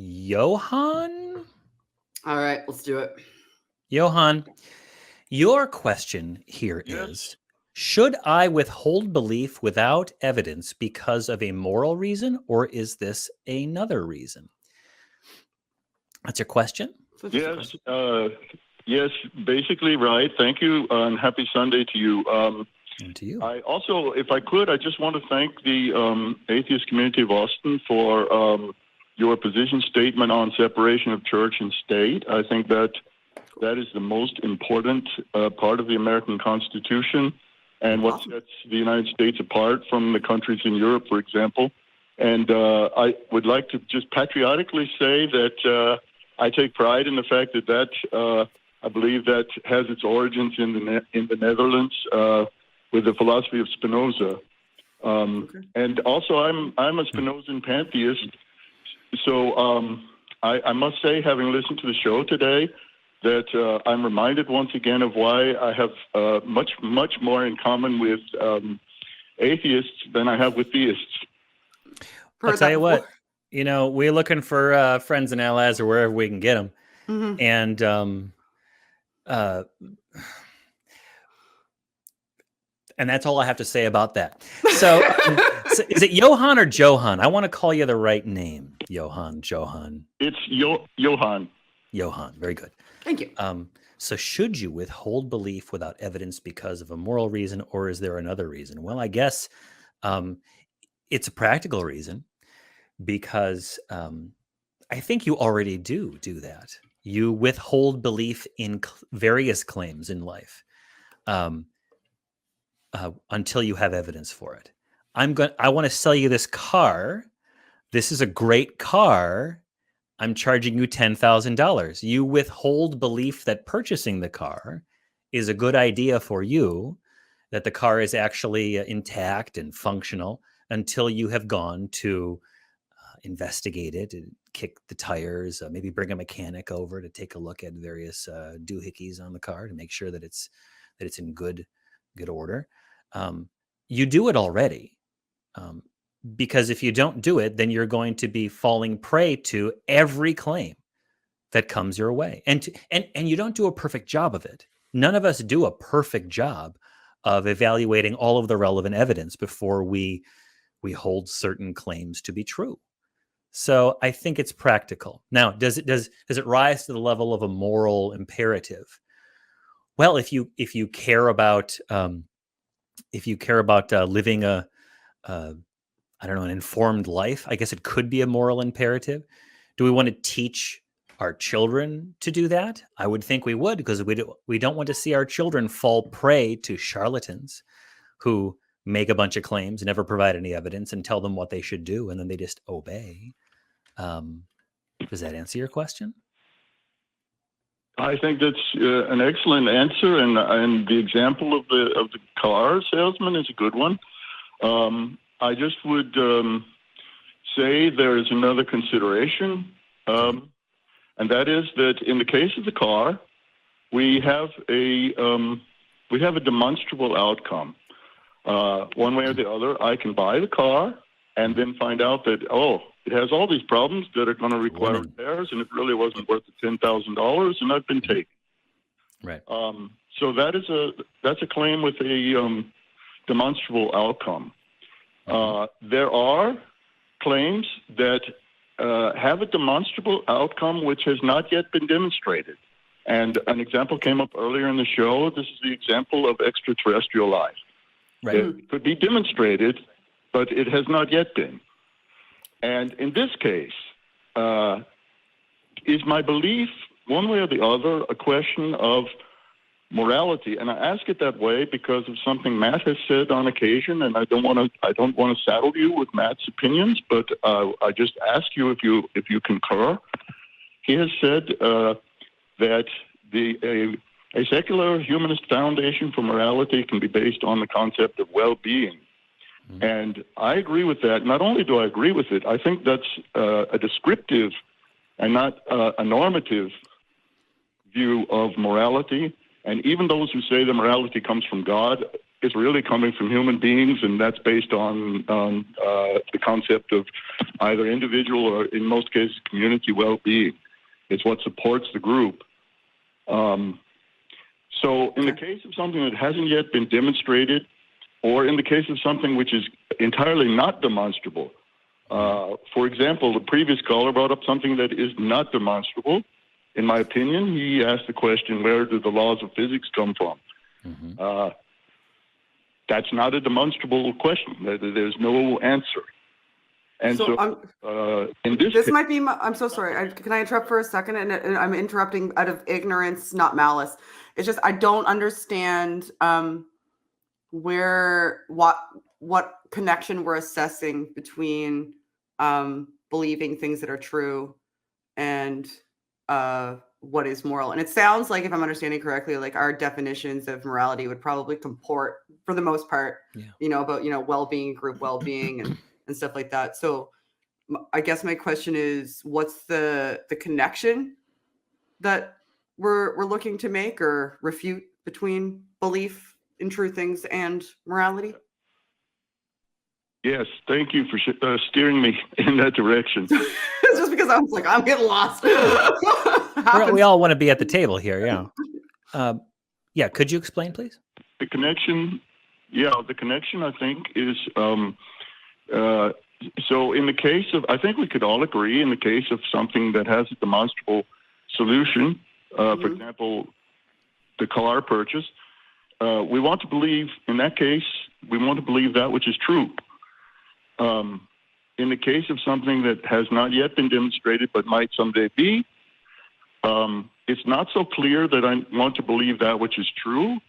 Johan? All right, let's do it. Johan, your question here is, should I withhold belief without evidence because of a moral reason, or is this another reason? That's your question? Yes, yes, basically right. Thank you, and happy Sunday to you. And to you. I also, if I could, I just want to thank the Atheist Community of Austin for your position statement on separation of church and state. I think that is the most important part of the American Constitution and what sets the United States apart from the countries in Europe, for example. And I would like to just patriotically say that I take pride in the fact that I believe that has its origins in the Netherlands with the philosophy of Spinoza. And also, I'm a Spinozan pantheist. So I must say, having listened to the show today, that I'm reminded once again of why I have much more in common with atheists than I have with theists. I'll tell you what, we're looking for friends and allies or wherever we can get them. Mm-hmm. And that's all I have to say about that. So, so is it Johan or Johan? I want to call you the right name. Johan. It's Johan. Johan. Very good. Thank you. So should you withhold belief without evidence because of a moral reason, or is there another reason? Well, I guess it's a practical reason because I think you already do that. You withhold belief in various claims in life until you have evidence for it. I want to sell you this car. This is a great car. I'm charging you $10,000. You withhold belief that purchasing the car is a good idea for you, that the car is actually intact and functional until you have gone to investigate it and kick the tires, maybe bring a mechanic over to take a look at various doohickeys on the car to make sure that it's in good order. You do it already. Because if you don't do it, then you're going to be falling prey to every claim that comes your way. And you don't do a perfect job of it. None of us do a perfect job of evaluating all of the relevant evidence before we hold certain claims to be true. So I think it's practical. Now, does it rise to the level of a moral imperative? Well, if you care about living an informed life, I guess it could be a moral imperative. Do we want to teach our children to do that? I would think we would, because we don't want to see our children fall prey to charlatans who make a bunch of claims, never provide any evidence, and tell them what they should do, and then they just obey. Does that answer your question? I think that's an excellent answer, and the example of the car salesman is a good one. I just would say there is another consideration, and that is that in the case of the car, we have a demonstrable outcome. One way or the other, I can buy the car and then find out that, it has all these problems that are going to require repairs, and it really wasn't worth the $10,000, and I've been taken. Right. So that's a claim with a demonstrable outcome. There are claims that have a demonstrable outcome which has not yet been demonstrated. And an example came up earlier in the show. This is the example of extraterrestrial life. Right. It could be demonstrated, but it has not yet been. And in this case, is my belief one way or the other a question of morality? And I ask it that way because of something Matt has said on occasion, and I don't want to saddle you with Matt's opinions, but I just ask you if you concur. He has said that a secular humanist foundation for morality can be based on the concept of well-being. Mm-hmm. And I agree with that. Not only do I agree with it, I think that's a descriptive and not a normative view of morality. And even those who say that morality comes from God, is really coming from human beings, and that's based on the concept of either individual or, in most cases, community well-being. It's what supports the group. So in the case of something that hasn't yet been demonstrated, or in the case of something which is entirely not demonstrable, for example, the previous caller brought up something that is not demonstrable. In my opinion, he asked the question, where do the laws of physics come from? Mm-hmm. That's not a demonstrable question. There's no answer. And so in this case, might be, I'm so sorry. Can I interrupt for a second? And I'm interrupting out of ignorance, not malice. It's just, I don't understand what connection we're assessing between believing things that are true and what is moral. And it sounds like, if I'm understanding correctly, like our definitions of morality would probably comport for the most part, about, well-being, group well-being and stuff like that. So I guess my question is, what's the connection that we're looking to make or refute between belief in true things and morality? Yes, thank you for steering me in that direction. It's just because I was like, I'm getting lost. We all want to be at the table here, yeah. Could you explain, please? The connection, I think, is so in the case of, I think we could all agree, in the case of something that has a demonstrable solution, for example, the car purchase, we want to believe, in that case, we want to believe that which is true. In the case of something that has not yet been demonstrated but might someday be, it's not so clear that I want to believe that which is true.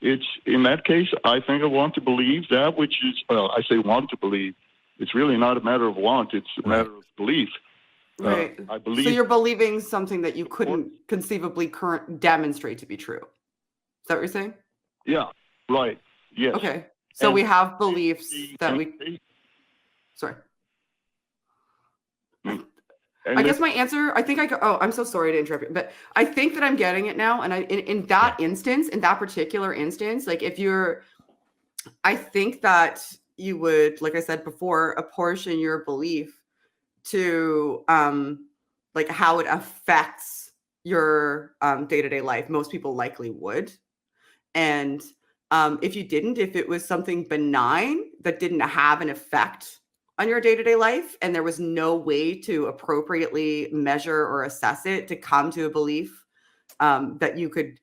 It's, in that case, I think I want to believe that which is, I say want to believe. It's really not a matter of want, it's a matter of belief. Right. I believe. So you're believing something that you couldn't conceivably demonstrate to be true. Is that what you're saying? Yeah, right. Yes. Okay. So we have beliefs that sorry. I guess my answer, I think I'm so sorry to interrupt you, but I think that I'm getting it now. And in that instance, in that particular instance, like I think that you would, like I said before, apportion your belief to like how it affects your day-to-day life. Most people likely would. And if you didn't, if it was something benign that didn't have an effect on your day-to-day life, and there was no way to appropriately measure or assess it to come to a belief that you could,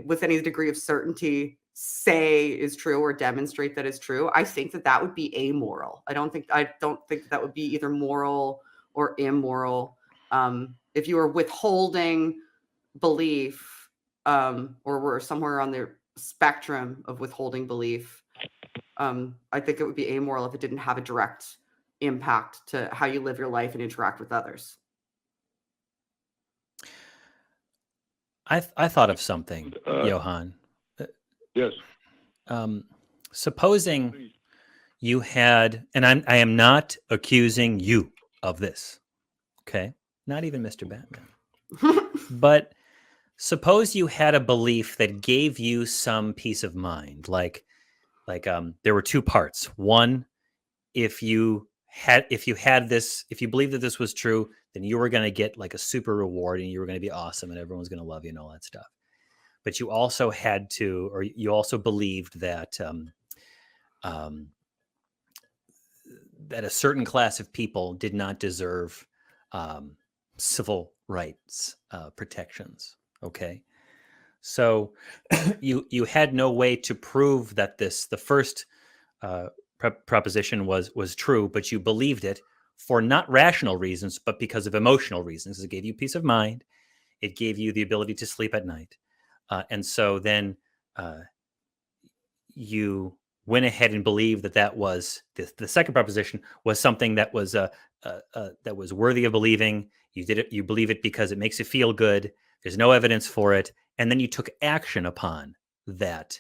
with any degree of certainty say is true or demonstrate that is true, I think that would be amoral. I don't think that would be either moral or immoral. If you were withholding belief, or were somewhere on the spectrum of withholding belief, I think it would be amoral if it didn't have a direct impact to how you live your life and interact with others. I thought of something, Johan. Yes. Supposing you had, and I am not accusing you of this, okay? Not even Mr. Batman. But suppose you had a belief that gave you some peace of mind, like there were two parts. One, if you believed that this was true, then you were going to get like a super reward and you were going to be awesome and everyone's going to love you and all that stuff. But you also you also believed that that a certain class of people did not deserve civil rights protections. Okay. So you had no way to prove that the first proposition was true, but you believed it for not rational reasons, but because of emotional reasons. It gave you peace of mind. It gave you the ability to sleep at night. And so then you went ahead and believed that was the second proposition was something that was worthy of believing. You did it. You believe it because it makes you feel good. There's no evidence for it. And then you took action upon that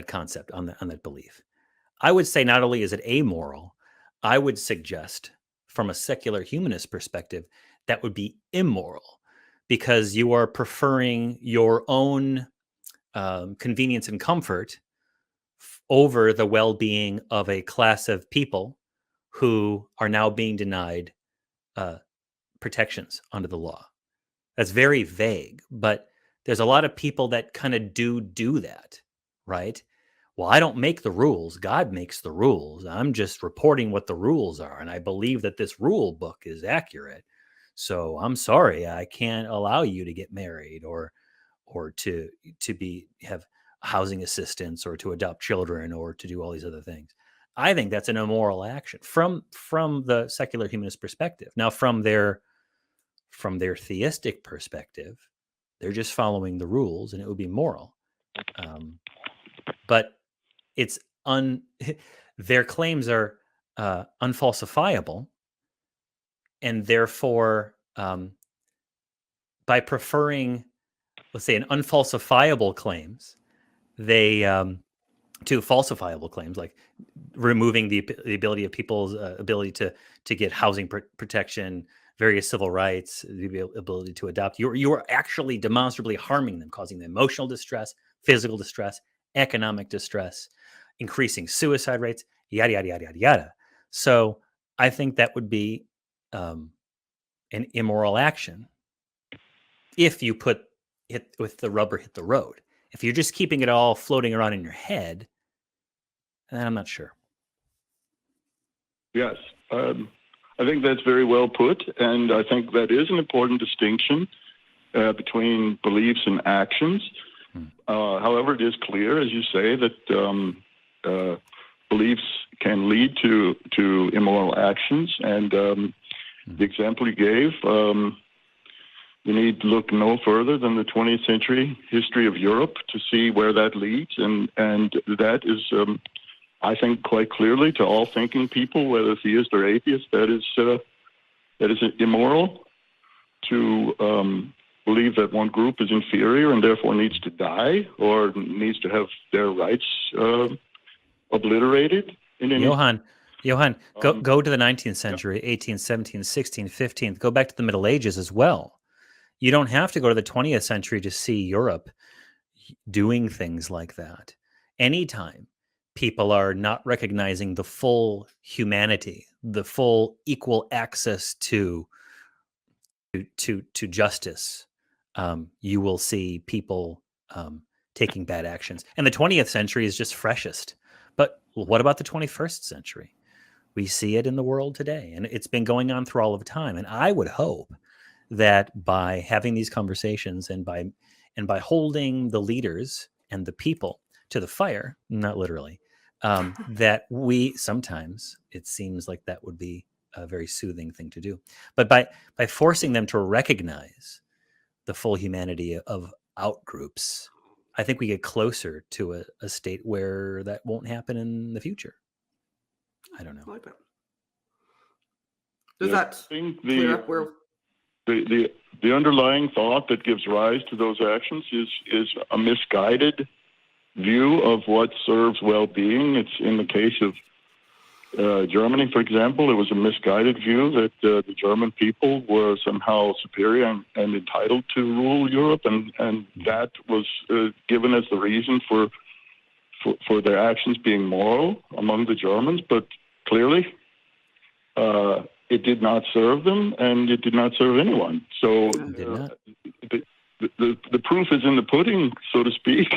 concept, on that belief. I would say not only is it amoral, I would suggest from a secular humanist perspective, that would be immoral, because you are preferring your own convenience and comfort over the well-being of a class of people who are now being denied protections under the law. That's very vague, but there's a lot of people that kind of do that, right? Well, I don't make the rules. God makes the rules. I'm just reporting what the rules are, and I believe that this rule book is accurate. So I'm sorry, I can't allow you to get married or to have housing assistance or to adopt children or to do all these other things. I think that's an immoral action from the secular humanist perspective. Now, from their theistic perspective, they're just following the rules, and it would be moral. But it's their claims are unfalsifiable, and therefore, by preferring, let's say, an unfalsifiable claims, they to falsifiable claims, like removing the ability of people's ability to get housing protection, various civil rights, the ability to adopt. You are actually demonstrably harming them, causing them emotional distress, physical distress, economic distress, increasing suicide rates, yada, yada, yada, yada, yada. So I think that would be an immoral action if you with the rubber hit the road. If you're just keeping it all floating around in your head, then I'm not sure. Yes. I think that's very well put, and I think that is an important distinction between beliefs and actions. However, it is clear, as you say, that beliefs can lead to immoral actions, and the example you gave, you need to look no further than the 20th century history of Europe to see where that leads, and that is, I think, quite clearly to all thinking people, whether theist or atheist, that is immoral to believe that one group is inferior and therefore needs to die or needs to have their rights obliterated. Johan, go to the 19th century, 18th, 17th, 16th, 15th. Go back to the Middle Ages as well. You don't have to go to the 20th century to see Europe doing things like that. Anytime people are not recognizing the full humanity, the full equal access to justice, you will see people taking bad actions. And the 20th century is just freshest. But what about the 21st century? We see it in the world today, and it's been going on through all of time. And I would hope that by having these conversations and by holding the leaders and the people to the fire, not literally, that we sometimes, it seems like that would be a very soothing thing to do. But by forcing them to recognize the full humanity of outgroups, I think we get closer to a state where that won't happen in the future. I don't know. I like that. Does that clear up where... The underlying thought that gives rise to those actions is a misguided view of what serves well-being. It's in the case of Germany, for example, it was a misguided view that the German people were somehow superior and entitled to rule Europe, and that was given as the reason for their actions being moral among the Germans. But clearly, it did not serve them, and it did not serve anyone. So the proof is in the pudding, so to speak.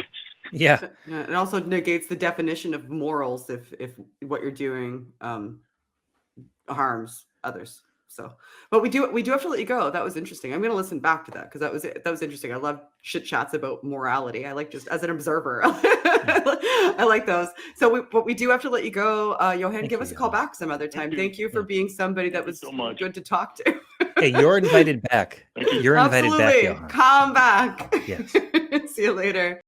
Yeah. It also negates the definition of morals if what you're doing harms others. So, but we do have to let you go. That was interesting. I'm going to listen back to that because that was interesting. I love chit chats about morality. I like, just as an observer, I like those. So we do have to let you go. Johan, give us a call back some other time. Thank you for being somebody that was so good to talk to. Hey, you're invited back. You're invited back, Johan. Come back. Yes. See you later.